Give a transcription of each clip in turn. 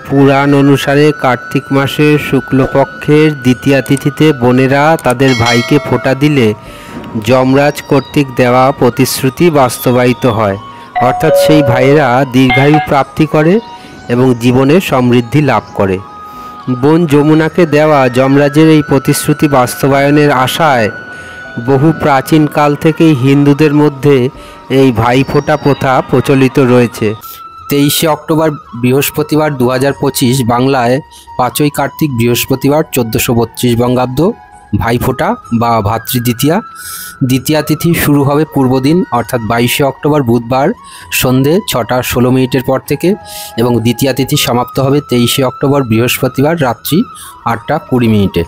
পুরাণ অনুসারে কার্তিক মাসের শুক্লপক্ষের দ্বিতীয়া তিথিতে বোনেরা তাদের ভাইকে ফোঁটা দিলে যমরাজ কর্তৃক দেওয়া প্রতিশ্রুতি বাস্তবায়িত হয়, অর্থাৎ সেই ভাইয়েরা দীর্ঘায়ু প্রাপ্তি করে এবং জীবনে সমৃদ্ধি লাভ করে। বোন যমুনাকে দেওয়া যমরাজের এই প্রতিশ্রুতি বাস্তবায়নের আশায় বহু প্রাচীন কাল থেকেই হিন্দুদের মধ্যে এই ভাইফোঁটা প্রথা প্রচলিত রয়েছে। 23শে অক্টোবর বৃহস্পতিবার 2025 বাংলায় 5ই কার্তিক বৃহস্পতিবার 1432 বঙ্গাব্দ ভাইফোঁটা বা ভাতৃদ্বিতীয়া। দ্বিতীয়া তিথি শুরু হবে পূর্বদিন অর্থাৎ 22শে অক্টোবর বুধবার সন্ধে 6টা 16 মিনিটের পর থেকে এবং দ্বিতীয়া তিথি সমাপ্ত হবে 23শে অক্টোবর বৃহস্পতিবার রাত্রি 8টা 20 মিনিটে।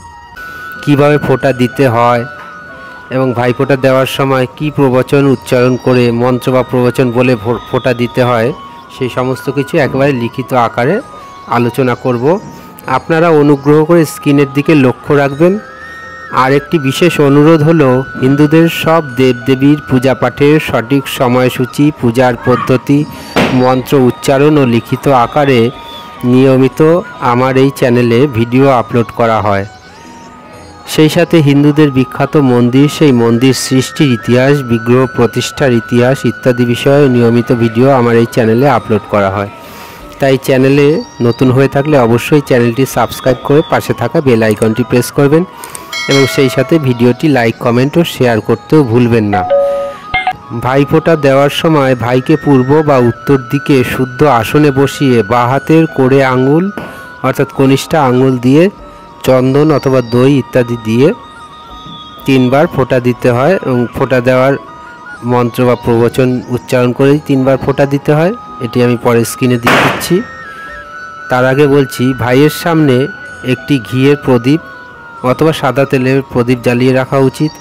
কীভাবে ফোঁটা দিতে হয় এবং ভাইফোঁটা দেওয়ার সময় কি প্রবচন উচ্চারণ করে মন্ত্র বা প্রবচন বলে ফোঁটা দিতে হয় সেই সমস্ত কিছু একেবারে লিখিত আকারে আলোচনা করব। আপনারা অনুগ্রহ করে স্ক্রিনের দিকে লক্ষ্য রাখবেন। আর একটি বিশেষ অনুরোধ হলো, হিন্দুদের সব দেবদেবীর পূজা পাঠের সঠিক সময়সূচি, পূজার পদ্ধতি, মন্ত্র উচ্চারণ ও লিখিত আকারে নিয়মিত আমার এই চ্যানেলে ভিডিও আপলোড করা হয়। সেই সাথে হিন্দুদের বিখ্যাত মন্দির, সেই মন্দির সৃষ্টির ইতিহাস, বিগ্রহ প্রতিষ্ঠার ইতিহাস ইত্যাদি বিষয়ে নিয়মিত ভিডিও আমার এই চ্যানেলে আপলোড করা হয়। তাই চ্যানেলে নতুন হয়ে থাকলে অবশ্যই চ্যানেলটি সাবস্ক্রাইব করে পাশে থাকা বেল আইকনটি প্রেস করবেন এবং সেই সাথে ভিডিওটি লাইক, কমেন্ট ও শেয়ার করতেও ভুলবেন না। ভাইফোঁটা দেওয়ার সময় ভাইকে পূর্ব বা উত্তর দিকে শুদ্ধ আসনে বসিয়ে বাঁ হাতের কোড়ে আঙুল অর্থাৎ কনিষ্ঠা আঙুল দিয়ে চন্দন অথবা দই ইত্যাদি দিয়ে 3 বার ফোঁটা দিতে হয় এবং ফোঁটা দেওয়ার মন্ত্র বা প্রবচন উচ্চারণ করেই 3 বার ফোঁটা দিতে হয়। এটি আমি পরে স্ক্রিনে দিয়ে দিচ্ছি। তার আগে বলছি, ভাইয়ের সামনে একটি ঘিয়ের প্রদীপ অথবা সাদা তেলের প্রদীপ জ্বালিয়ে রাখা উচিত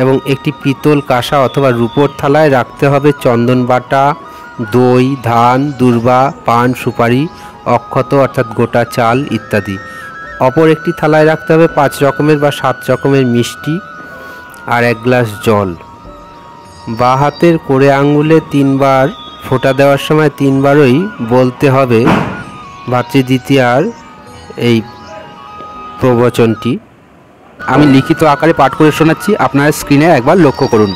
এবং একটি পিতল কাঁসা অথবা রূপোর থালায় রাখতে হবে চন্দন বাটা, দই, ধান, দূর্বা, পান, সুপারি, অক্ষত অর্থাৎ গোটা চাল ইত্যাদি। অপর একটি থালায় রাখতে হবে 5 রকমের বা 7 রকমের মিষ্টি আর 1 গ্লাস জল। বাঁ হাতের কোড়ে আঙ্গুলে 3 বার ফোঁটা দেওয়ার সময় 3 বারই বলতে হবে ভাতৃদ্বিতীয়ার এই প্রবচনটি। আমি লিখিত আকারে পাঠ করে শোনাচ্ছি, আপনারা স্ক্রিনে একবার লক্ষ্য করুন।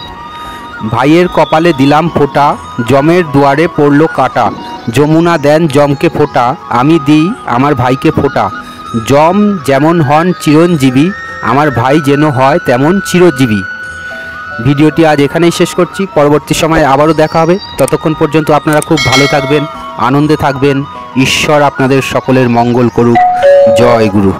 ভাইয়ের কপালে দিলাম ফোঁটা, জমের দুয়ারে পড়ল কাটা, যমুনা দেন জমকে ফোঁটা, আমি দিই আমার ভাইকে ফোঁটা, যম যেমন হন চিরঞ্জীবী, আমার ভাই যেন হয় তেমন চিরজীবী। ভিডিওটি আজ এখানেই শেষ করছি, পরবর্তী সময়ে আবারও দেখা হবে। ততক্ষণ পর্যন্ত আপনারা খুব ভালো থাকবেন, আনন্দে থাকবেন। ঈশ্বর আপনাদের সকলের মঙ্গল করুক। জয় গুরু।